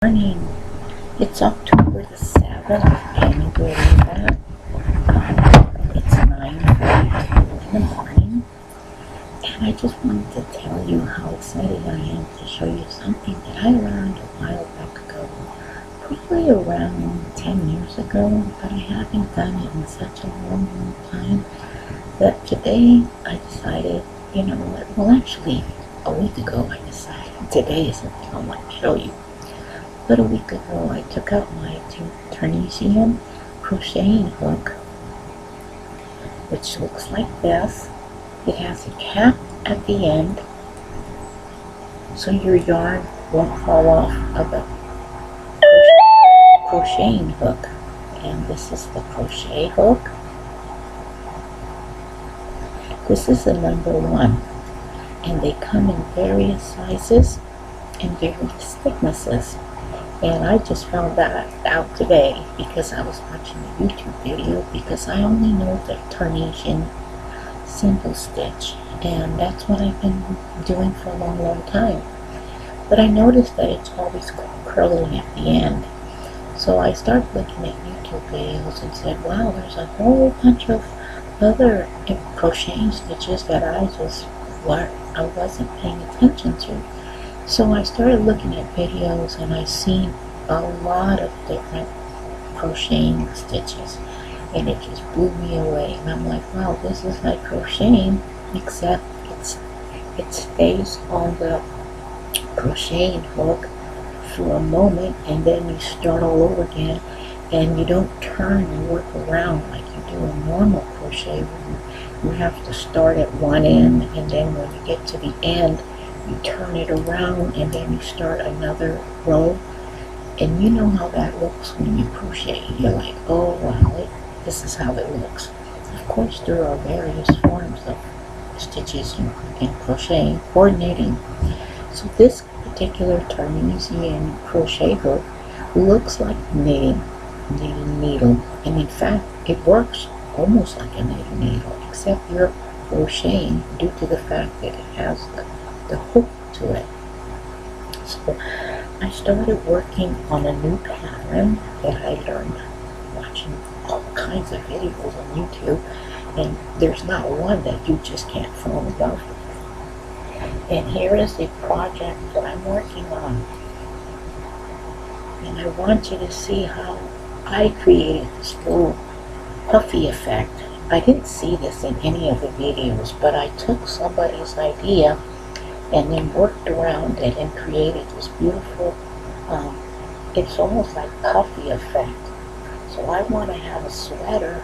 Morning. It's October the 7th. Can you believe that? It's 9:40 in the morning. And I just wanted to tell you how excited I am to show you something that I learned a while back ago. Probably around 10 years ago, but I haven't done it in such a long time that today I decided, you know what, well actually a week ago I decided today is something I want to show you. But a week ago, I took out my Tunisian crocheting hook, which looks like this. It has a cap at the end, so your yarn won't fall off of the crocheting hook. And this is the crochet hook. This is the number 1, and they come in various sizes and various thicknesses. And I just found that out today because I was watching a YouTube video, because I only know the Tunisian single stitch, and that's what I've been doing for a long time. But I noticed that it's always curling at the end. So I started looking at YouTube videos and said, wow, there's a whole bunch of other crocheting stitches that I wasn't paying attention to. So I started looking at videos, and I seen a lot of different crocheting stitches, and it just blew me away. And I'm like, wow, this is like crocheting, except it stays on the crocheting hook for a moment, and then you start all over again, and you don't turn and work around like you do in normal crochet, where you have to start at one end, and then when you get to the end, you turn it around, and then you start another row. And you know how that looks when you crochet. You're like, oh wow, this is how it looks. Of course, there are various forms of stitches in crocheting or knitting. So this particular Tunisian crochet hook looks like knitting needle, and in fact, it works almost like a knitting needle, except you're crocheting due to the fact that it has the hook to it. So I started working on a new pattern that I learned watching all kinds of videos on YouTube, and there's not one that you just can't fall in love with. And here is the project that I'm working on, and I want you to see how I created this little puffy effect. I didn't see this in any of the videos, but I took somebody's idea and then worked around it and created this beautiful, it's almost like puffy effect. So I want to have a sweater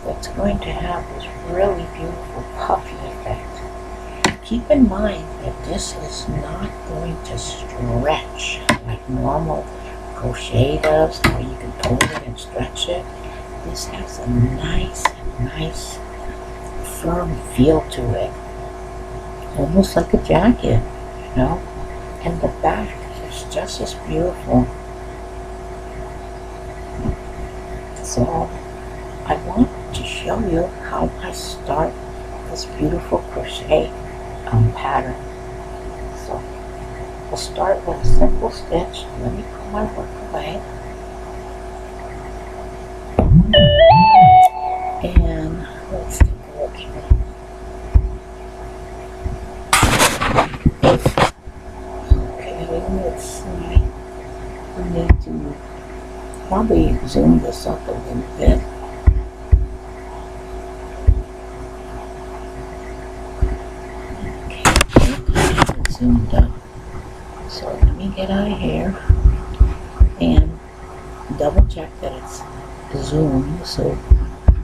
that's going to have this really beautiful puffy effect. Keep in mind that this is not going to stretch like normal crochet does, where you can pull it and stretch it. This has a nice firm feel to it, almost like a jacket, you know. And the back is just as beautiful. So I want to show you how I start this beautiful crochet pattern. So we'll start with a simple stitch. Let me put my work away. And let's take a look here. Let's see, I need to probably zoom this up a little bit. Okay, it's zoomed up. So let me get out of here and double check that it's zoomed so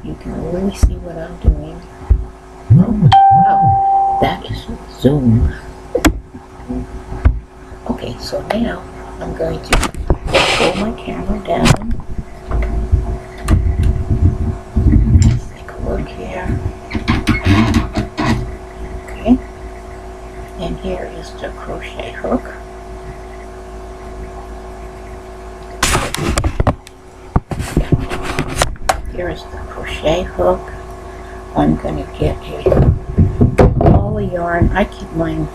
you can really see what I'm doing. Oh, wow, that is zoomed. Okay, so now I'm going to pull my camera down. Let's take a look here. Okay, and here is the crochet hook. Here is the crochet hook. I'm going to get a ball of yarn. I keep mine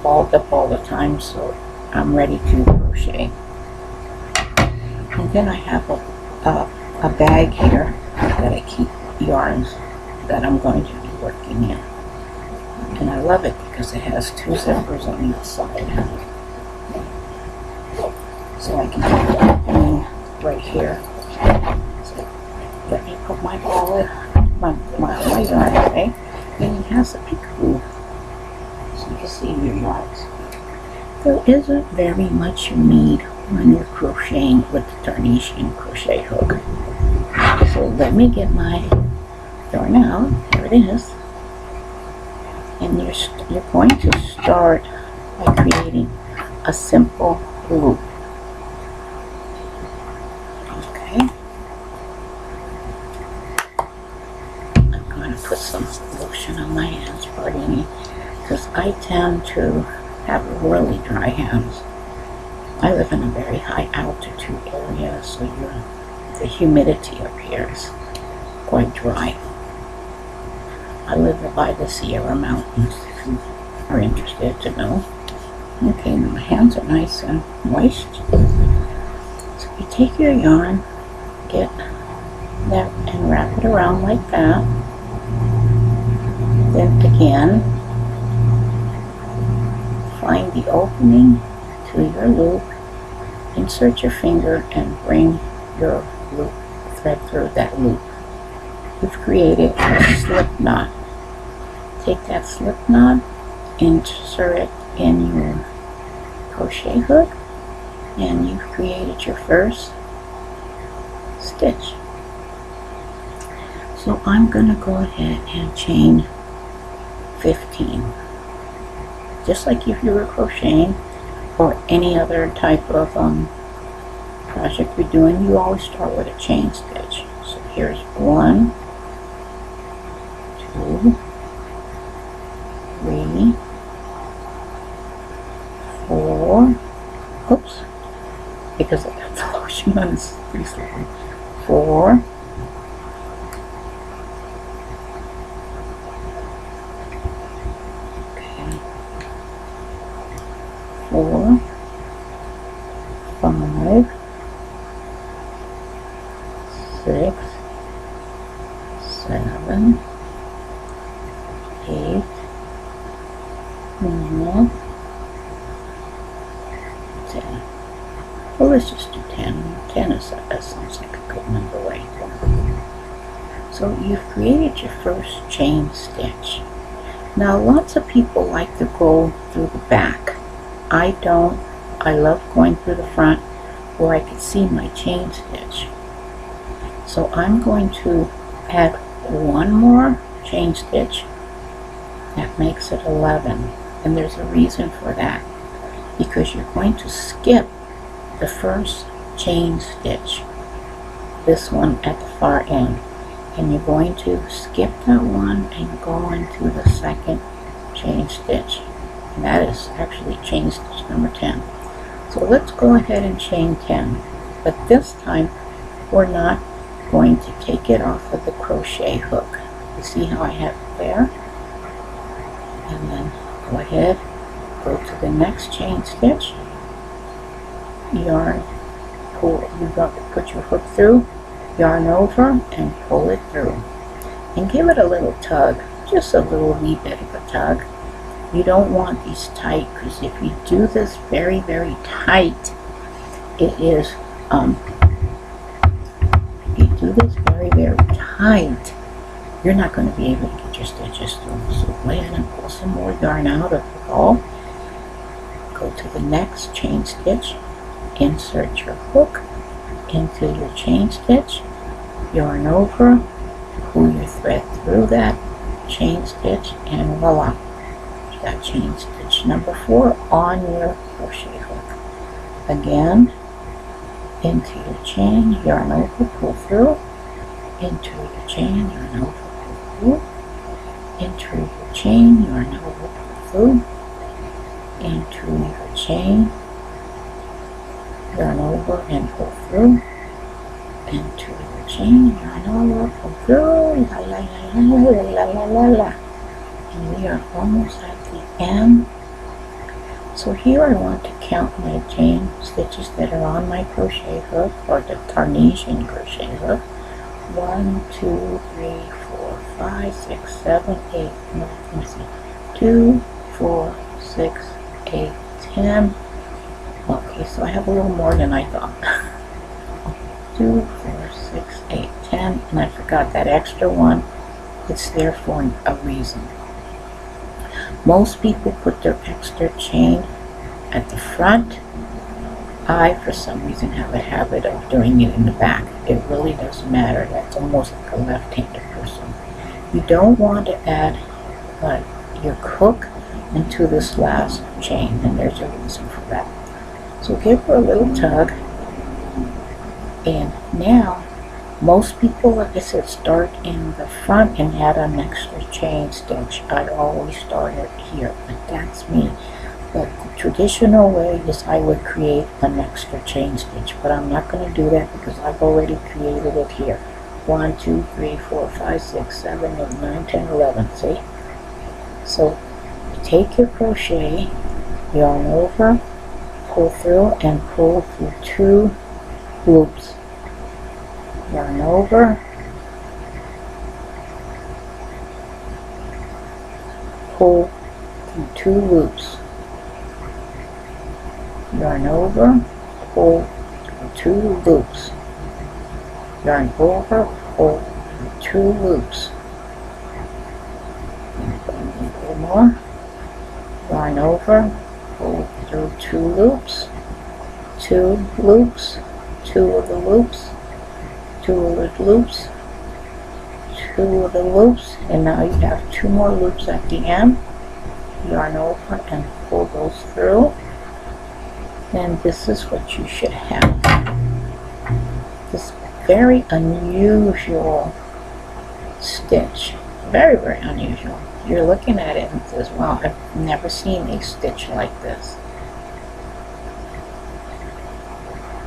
balled up all the time, so I'm ready to crochet. And then I have a bag here that I keep yarns that I'm going to be working in. And I love it because it has 2 zippers on each side. So I can put the opening right here. So let me put my ball, my yarn away. And it has a peekaboo, so you can see your yarns. There isn't very much you need when you're crocheting with the Tarnesian crochet hook. So let me get my yarn out. Here it is. And you're going to start by creating a simple loop. Okay. I'm going to put some lotion on my hands, pardon me, because I tend to have really dry hands. I live in a very high altitude area, so the humidity up here is quite dry. I live by the Sierra Mountains, if you are interested to know. Okay, my hands are nice and moist. So you take your yarn, get that and wrap it around like that. Then again, find the opening to your loop, insert your finger and bring your loop thread through that loop. You've created a slip knot. Take that slip knot, insert it in your crochet hook, and you've created your first stitch. So I'm going to go ahead and chain 15. Just like if you were crocheting or any other type of project you're doing, you always start with a chain stitch. So here's 1, 2, 3, 4, oops, because I got the lotion on, it's pretty slippery, 4, 4, 5, 6, 7, 8, 9, 10. Well, let's just do 10. 10 is that sounds like a good number right there. So you've created your first chain stitch. Now lots of people like to go through the back. I don't. I love going through the front where I can see my chain stitch. So I'm going to add one more chain stitch. That makes it 11. And there's a reason for that. Because you're going to skip the first chain stitch. This one at the far end. And you're going to skip that one and go into the second chain stitch. And that is actually chain stitch number 10. So let's go ahead and chain 10. But this time we're not going to take it off of the crochet hook. You see how I have it there? And then go ahead, go to the next chain stitch, yarn, pull, you got to put your hook through, yarn over and pull it through. And give it a little tug, just a little wee bit of a tug. You don't want these tight, because if you do this very, very tight, it is, if you do this very, very tight, you're not going to be able to get your stitches through. So go ahead and pull some more yarn out of the ball. Go to the next chain stitch, insert your hook into your chain stitch, yarn over, pull your thread through that chain stitch, and voila. Got chain stitch number 4 on your crochet hook. Again, into your chain, yarn over, pull through, into your chain, yarn over, pull through, into your chain, yarn over, pull through, into your chain, yarn over and pull through, into your chain, yarn over, pull through, la la la la la la la la. And we are almost at the end So here I want to count my chain stitches that are on my crochet hook, or the Tarnesian crochet hook. 1, 2, 3, 4, 5, 6, 7, 8, 9, let me see, 2, 4, 6, 8, 10. Okay, so I have a little more than I thought. 2, 4, 6, 8, 10, and I forgot that extra one. It's there for a reason. Most people put their extra chain at the front. I, for some reason, have a habit of doing it in the back. It really doesn't matter. That's almost like a left-handed person. You don't want to add your hook into this last chain, and there's a reason for that. So give her a little tug, and now most people, like I said, start in the front and add an extra chain stitch. I always start it here, but that's me. But the traditional way is I would create an extra chain stitch, but I'm not going to do that because I've already created it here. 1, 2, 3, 4, 5, 6, 7, 8, 9, 10, 11, see? So you take your crochet, yarn over, pull through, and pull through 2 loops. Yarn over, pull through 2 loops. Yarn over, pull through 2 loops. Yarn over, pull through 2 loops. A little more. Yarn over, pull through 2 loops. 2 loops, 2 of the loops, 2 of the loops, 2 of the loops, and now you have 2 more loops at the end. Yarn over and pull those through, and this is what you should have. This very unusual stitch, very, very unusual. You're looking at it and says, wow, I've never seen a stitch like this.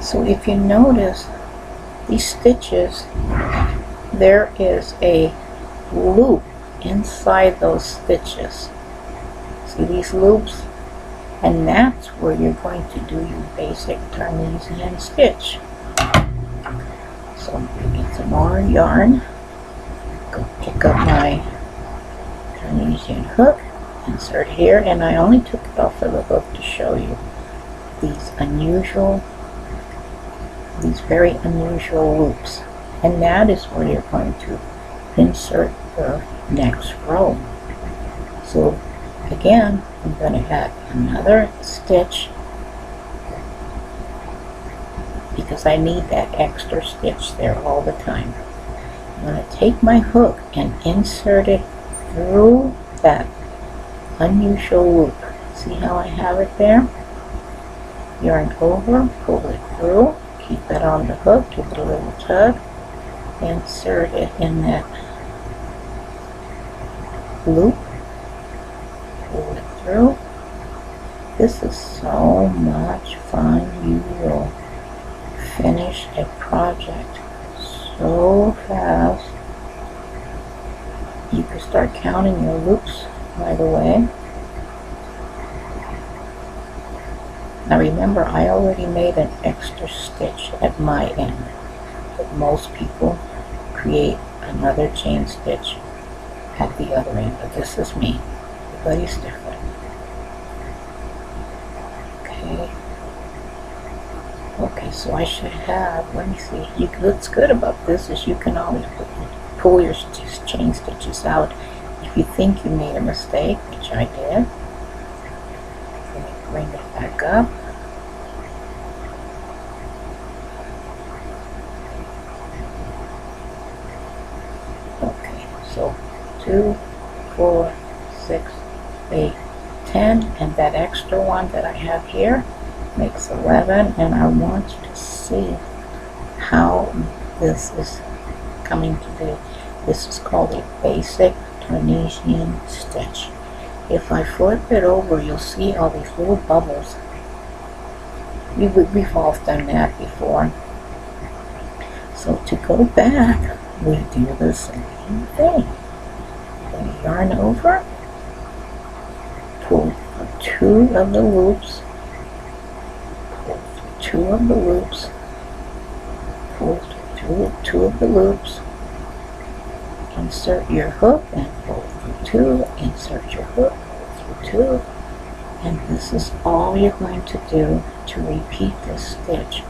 So if you notice these stitches, there is a loop inside those stitches. See these loops? And that's where you're going to do your basic Tarnesian stitch. So get some more yarn, go pick up my Tarnesian hook, insert here, and I only took it off of the hook to show you these very unusual loops. And that is where you're going to insert the next row. So again, I'm going to add another stitch because I need that extra stitch there all the time. I'm going to take my hook and insert it through that unusual loop. See how I have it there? Yarn over, pull it through, keep it on the hook, give it a little tug, insert it in that loop, pull it through. This is so much fun. You will finish a project so fast. You can start counting your loops right away. Now remember, I already made an extra stitch at my end, but most people create another chain stitch at the other end, but this is me. Everybody's different. Okay, so I should have, let me see, what's good about this is you can always pull your chain stitches out if you think you made a mistake, which I did. Let me bring it back up. Okay, so 2, 4, 6, 8, 10, and that extra one that I have here makes 11, and I want you to see how this is coming to be. This is called a basic Tarnesian stitch. If I flip it over, you'll see all these little bubbles. We've all done that before. So to go back, we do the same thing. Then yarn over, pull for two of the loops, two of the loops, pull through two of the loops, insert your hook and pull through two, insert your hook, pull through two, and this is all you're going to do to repeat this stitch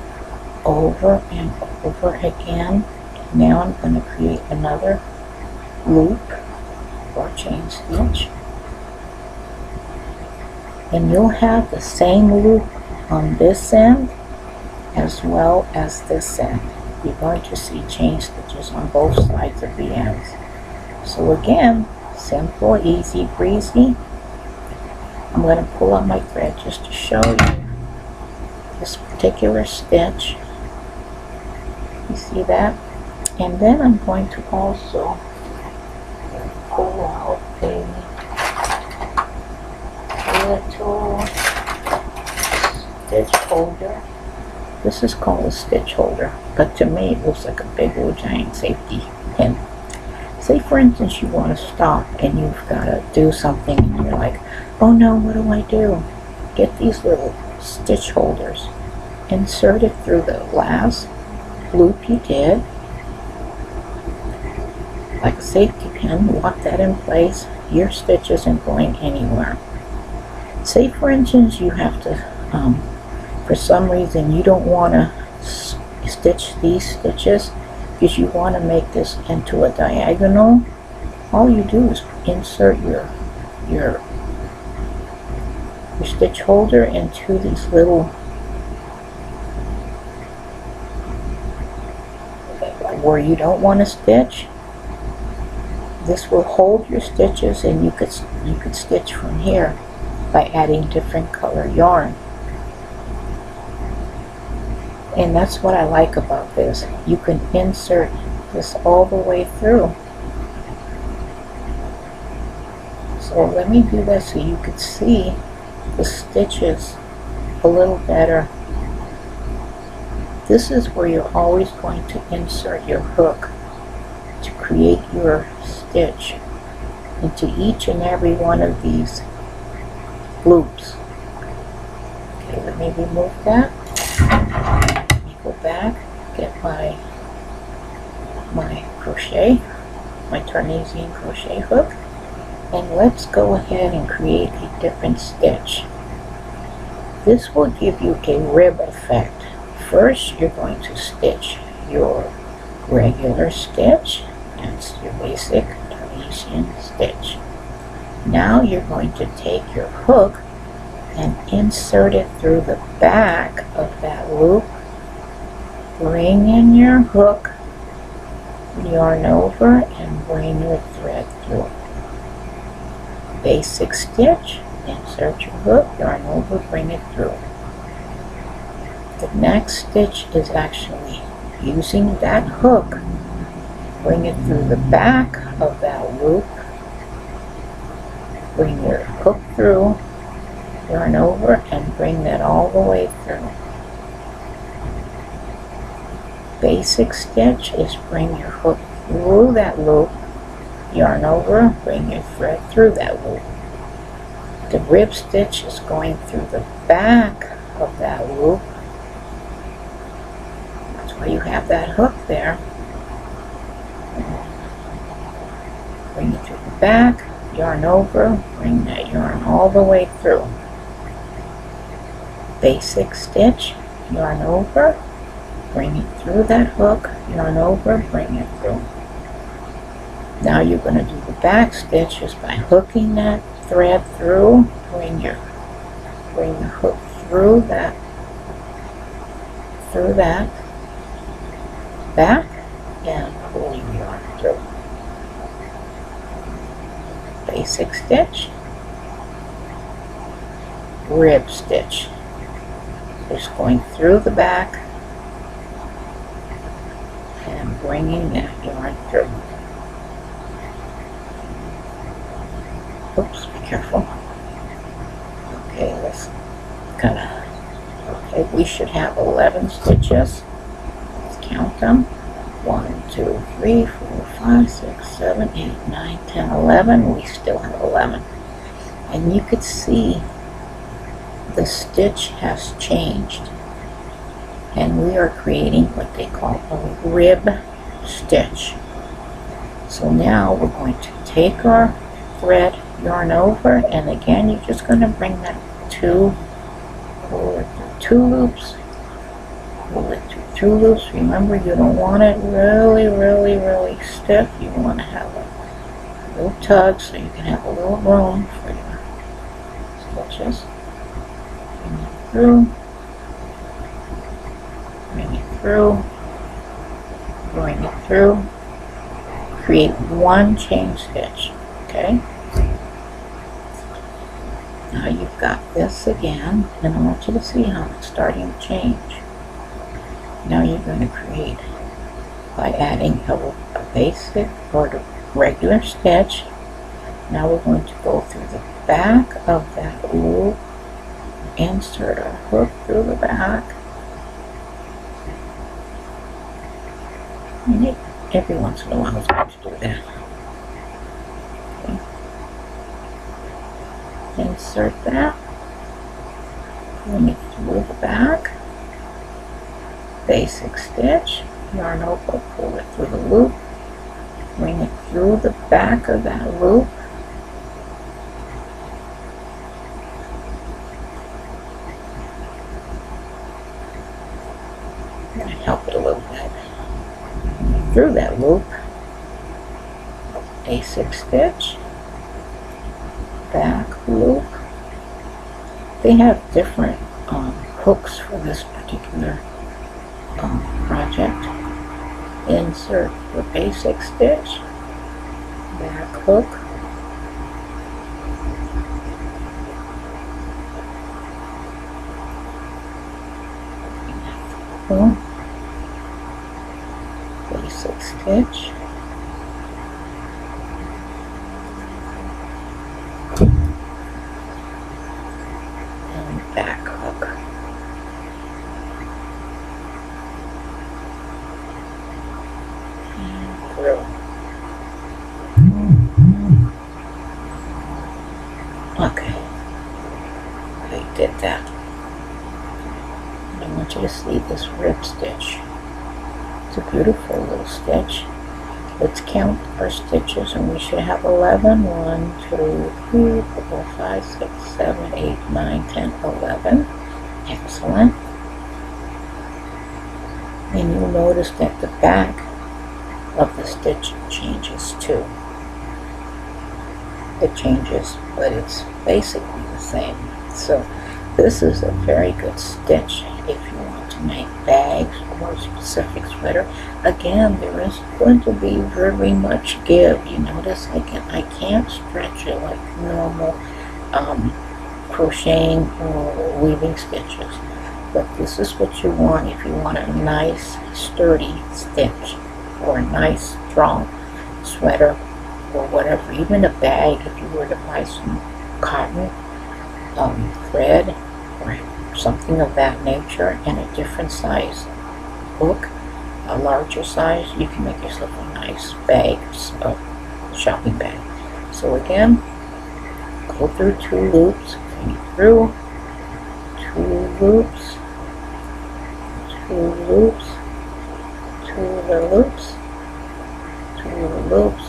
over and over again. Now I'm going to create another loop or chain stitch, and you'll have the same loop on this end as well as this end. You're going to see chain stitches on both sides of the ends. So again, simple, easy breezy. I'm going to pull out my thread just to show you this particular stitch. You see that? And then I'm going to also pull out a little stitch holder. This is called a stitch holder, but to me it looks like a big old giant safety pin. Say for instance you want to stop and you've got to do something and you're like, oh no, what do I do? Get these little stitch holders, insert it through the last loop you did, like a safety pin, lock that in place, your stitch isn't going anywhere. Say for instance you have to, for some reason you don't want to stitch these stitches because you want to make this into a diagonal. All you do is insert your stitch holder into these little, where you don't want to stitch. This will hold your stitches, and you could stitch from here by adding different color yarn. And that's what I like about this. You can insert this all the way through. So let me do that so you could see the stitches a little better. This is where you're always going to insert your hook to create your stitch into each and every one of these loops. Okay, let me remove that. Let me go back, get my crochet, my Tarnasian crochet hook, and let's go ahead and create a different stitch. This will give you a rib effect. First, you're going to stitch your regular stitch. That's your basic Tarnasian stitch. Now you're going to take your hook and insert it through the back of that loop. Bring in your hook, yarn over, and bring your thread through. Basic stitch, insert your hook, yarn over, bring it through. The next stitch is actually using that hook. Bring it through the back of that loop. Bring your hook through, yarn over, and bring that all the way through. Basic stitch is bring your hook through that loop, yarn over, bring your thread through that loop. The rib stitch is going through the back of that loop. That's why you have that hook there. Bring it through the back, yarn over, bring that yarn all the way through. Basic stitch, yarn over, bring it through that hook, yarn over, bring it through. Now you're going to do the back stitch just by hooking that thread through, bring the hook through that back, and pull your yarn through. Basic stitch, rib stitch, just going through the back and bringing that yarn through. Oops, be careful. Okay, let's okay, we should have 11 stitches. Let's count them. 1, 2, 3, 4, 5, 6, 7, 8, 9, 10, 11. We still have 11. And you could see the stitch has changed, and we are creating what they call a rib stitch. So now we're going to take our thread, yarn over, and again you're just going to bring that pull it through 2 loops, pull it through 2 loops. Remember, you don't want it really stiff. You want to have a little tug so you can have a little room for your stitches. Bring it through, bring it through, bring it through. Create 1 chain stitch. Okay, now you've got this again, and I want you to see how it's starting to change. Now you're going to create by adding a basic or the regular stitch. Now we're going to go through the back of that loop, insert our hook through the back, and every once in a while it's going to do that. Insert that, bring it through the back, basic stitch, yarn over, pull it through the loop, bring it through the back of that loop, help it a little bit, through that loop, basic stitch, back loop. They have different hooks for this particular project. Insert the basic stitch, back hook, basic stitch, back hook. And through. Okay. I did that. I want you to see this rib stitch. It's a beautiful little stitch. Let's count our stitches, and we should have 11. 1, 2, 3, 4, 5, 6, 7, 8, 9, 10, 11. Excellent. And you'll notice that the back of the stitch changes too. It changes, but it's basically the same. So this is a very good stitch if you want to make bags or specific sweater. Again, there is going to be very much give. You notice I can't stretch it like normal crocheting or weaving stitches. But this is what you want if you want a nice sturdy stitch or a nice strong sweater or whatever. Even a bag, if you were to buy some cotton thread or something of that nature and a different size hook, a larger size, you can make yourself a nice bag, a shopping bag. So again, go through 2 loops, bring it through, 2 loops, 2 loops, 2 other loops, 2 other loops,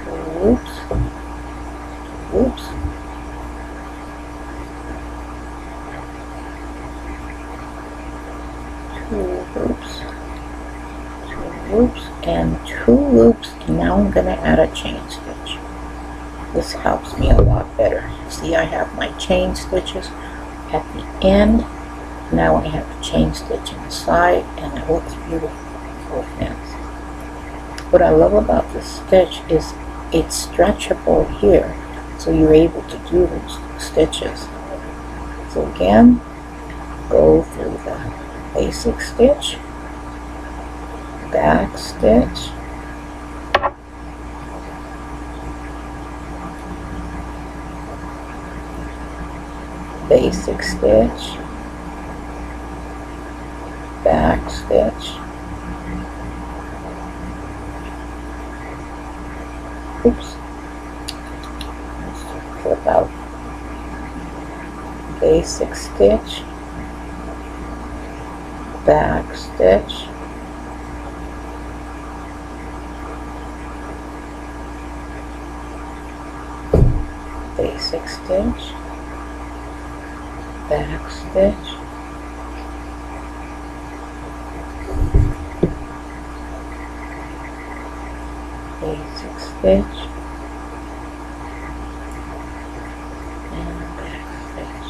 2 loops, 2 loops, 2 loops, 2 loops, and 2 loops, and now I'm going to add a chain stitch. This helps me a lot better. See, I have my chain stitches at the end. Now I have the chain stitch on the side, and it looks beautiful on both ends. What I love about this stitch is it's stretchable here, so you're able to do those stitches. So again, go through the basic stitch, back stitch, basic stitch, back stitch, oops, let's flip out, basic stitch, back stitch, basic stitch, back stitch, basic stitch, and back stitch.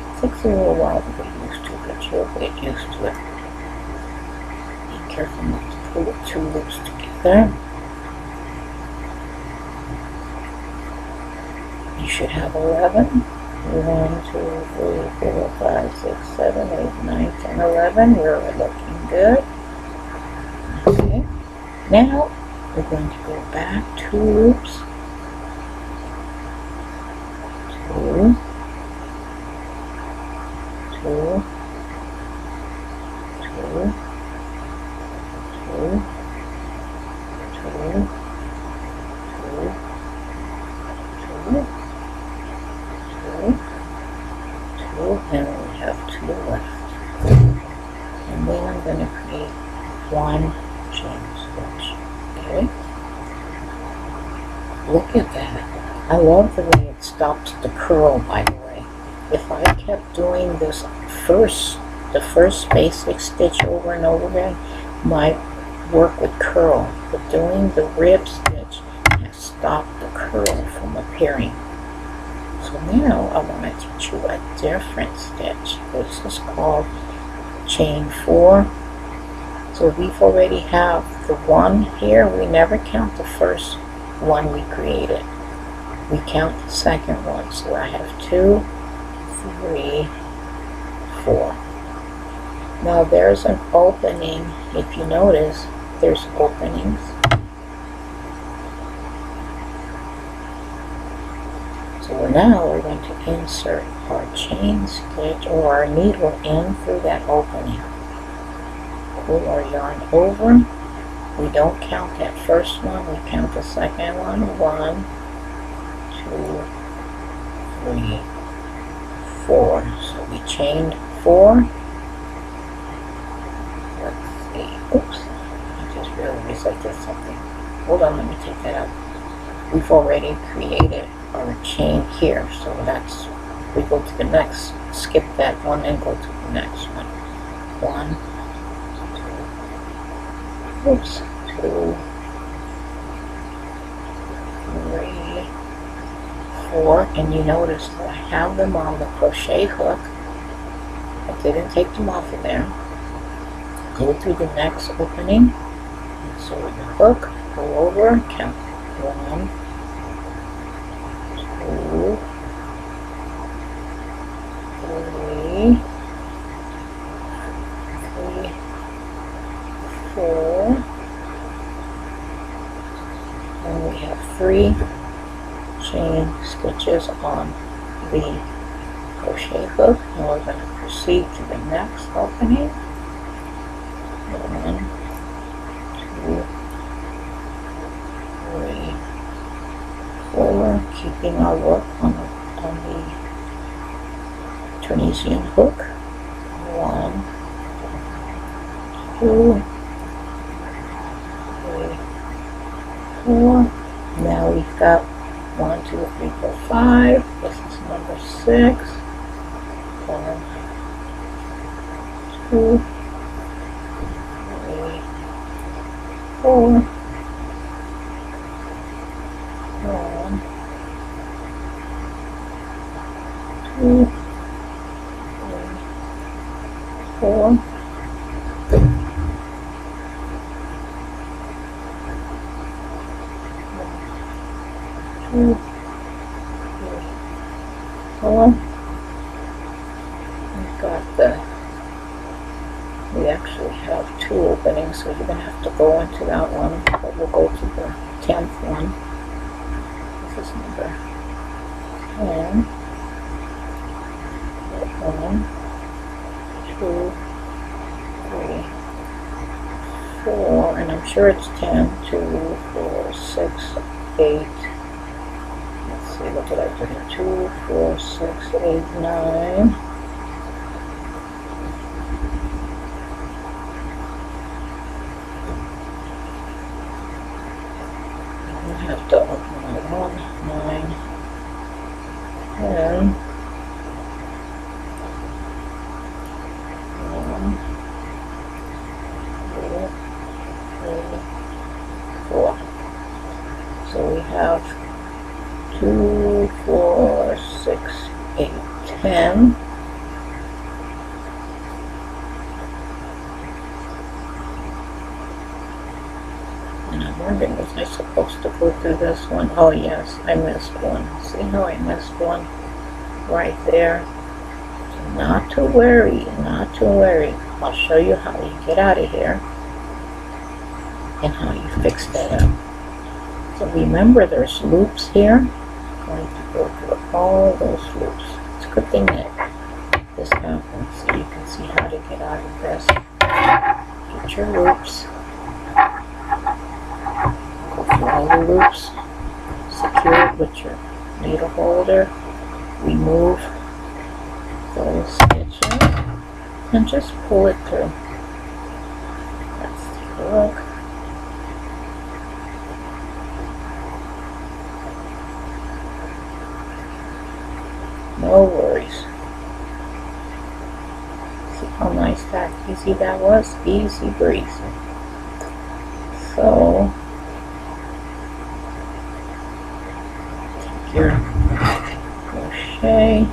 It takes a little while to get used to, but you'll get used to it. Be careful not to pull it too loose together. You should have 11. 1, 2, 3, 4, 5, 6, 7, 8, 9, 10, 11. You're looking good. Okay. Now we're going to go back 2 loops. 2, 2, 2, 2, 2, 2, 2, 2, and we have 2 left. And then I'm going to create 1 chain stitch. Okay? Look at that. I love the way it stops the curl, by the way. If I kept doing this the first basic stitch over and over again, my work would curl. But doing the rib stitch has stopped the curl from appearing. So now I want to teach you a different stitch. This is called chain 4. So we've already have the 1 here. We never count the first one we created. We count the second one. So I have 2, 3, 4. Now there's an opening. If you notice, there's openings. So now we're going to insert our chain stitch or our needle in through that opening. Pull our yarn over. We don't count that first one, we count the second one. 1, 2, 3, 4. So we chained 4. Let's see. Oops. I just realized I did something. Hold on, let me take that out. We've already created our chain here, so that's, we go to the next, skip that one and go to the next one. 1, 2, oops, 2, 3, 4, and you notice that I have them on the crochet hook. I didn't take them off of there. Go through the next opening, insert the hook, go over, count 1, 2, 3, 4, and we have 3 chain stitches on the crochet hook, and we're going to proceed to the next opening. 1, 2, 3, 4, keeping our work on the Tunisian hook. 1, 2, 3, 4. Now we've got 1, 2, 3, 4, 5. This is number 6. 1, 2, 3, 4. 1, 2, 3, 4. 2, 3, 4. We actually have 2 openings, so you're going to have to go into that one, but we'll go to the 10th one. This is number 10. 1, 2, 3, 4, and I'm sure it's 10, 2, 4, 6, 8. Let's see, what did I do? 2, 4, 6, 8, 9. I have to open it 1, 9, 10. 1, 2, 3, 4. So we have 2, 4, 6, 8, 10. And I'm wondering, was I supposed to go through this one? Oh yes, I missed one. See how I missed one? Right there. So not to worry, not to worry. I'll show you how you get out of here and how you fix that up. So remember, there's loops here. I'm going to go through all those loops. It's a good thing that this happens so you can see how to get out of this. Get your loops. Go through all the loops. Secure it with your needle holder. Remove those stitches and just pull it through. Let's take a look. No worries. See how nice that easy that was? Easy breezy. So take your crochet,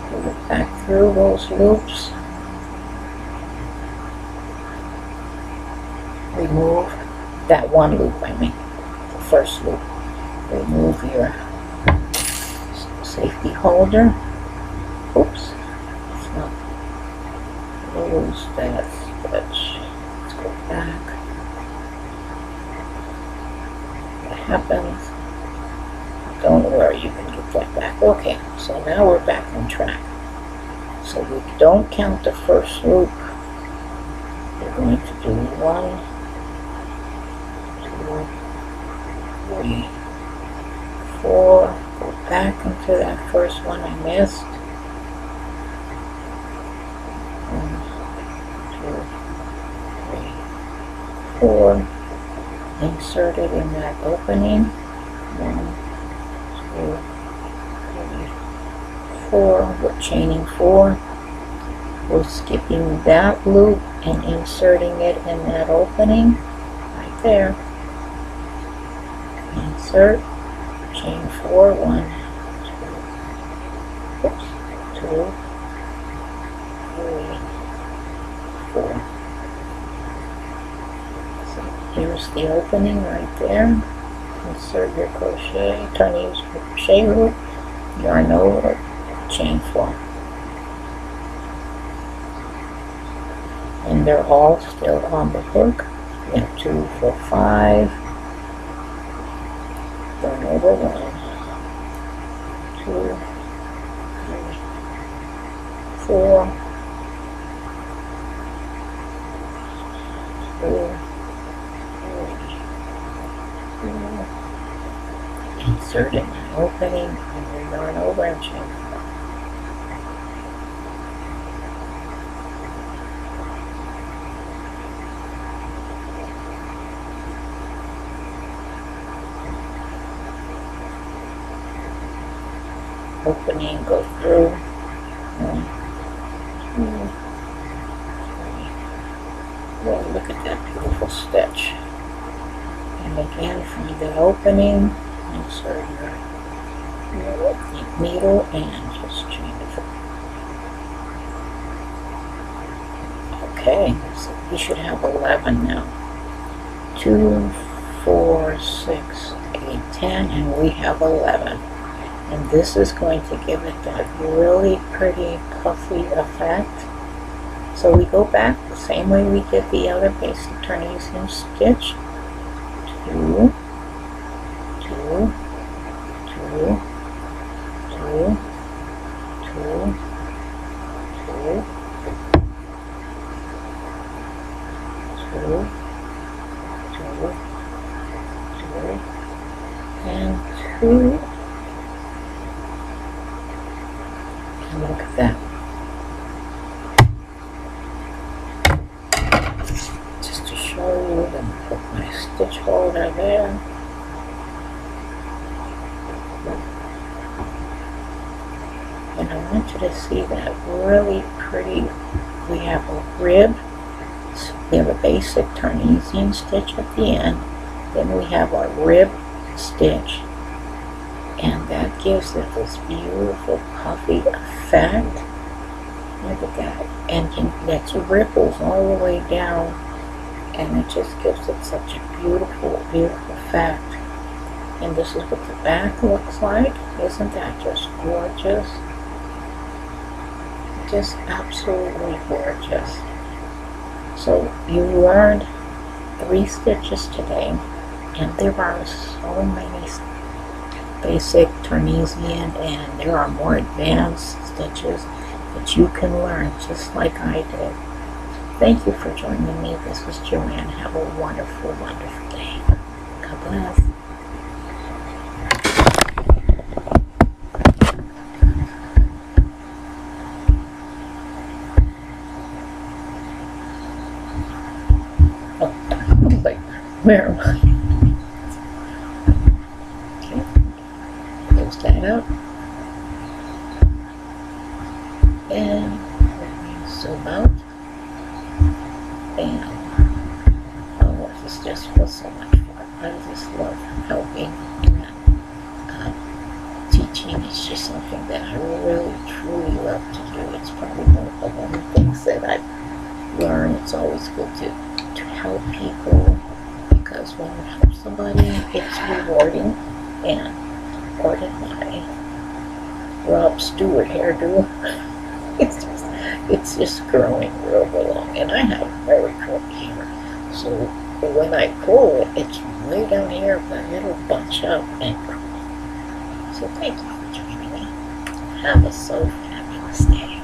pull it back through those loops, remove that one loop, the first loop. Remove your safety holder. Oops, it's not. Lose that stitch. Let's go back. What happens? Don't worry, you can get that back. Okay, so now we're back on track. So we don't count the first loop. We're going to do 1, 2, 3, 4. Go back into that first one I missed. 1, 2, 3, 4. Insert it in that opening. 1, 2, 3, 4. We're chaining 4. We're skipping that loop and inserting it in that opening right there. Insert, chain 4, 1, 2, oops, 2, 3, 4. So here's the opening right there. Insert your crochet, turn to use your crochet hook, yarn over, chain 4. And they're all still on the hook. We have 2, 4, 5. Yarn over 1, 2, 3, 4, 2, 3, 4. Insert in the opening and we yarn over and chain 4. Opening, go through. 1, 2, 3. Well, look at that beautiful stitch. And again, from the opening, insert your needle and just chain it through. Okay, so we should have 11 now. 2, 4, 6, 8, 10, and we have 11. And this is going to give it that really pretty puffy effect. So we go back the same way we did the other basic turning seam stitch. 2, 2, 2, 2, 2, 2, 2, 2, 2, and 2. And look at that. Just to show you, let me put my stitch holder there. And I want you to see that really pretty. We have a rib. We have a basic Tarnesian stitch at the end. Then we have our rib stitch. And that gives it this beautiful puffy effect. Look at that. And that's ripples all the way down. And it just gives it such a beautiful, beautiful effect. And this is what the back looks like. Isn't that just gorgeous? Just absolutely gorgeous. So you learned 3 stitches today. And there are so many basic Tarnesian, and there are more advanced stitches that you can learn just like I did. Thank you for joining me. This was Joanne. Have a wonderful, wonderful day. God bless. Oh, wait, where am I? Okay, close that up. And let me zoom out. And oh, this just feels so much fun. I just love helping and teaching. It's just something that I really, truly love to do. It's probably one of the only things that I've learned. It's always good to help people, because when you help somebody, it's rewarding. And pardon my Rob Stewart hairdo. It's just growing real long, and I have very curly hair, so when I pull it, it's way down here, but it'll bunch up and grow. So thank you for joining me. Have a so fabulous day.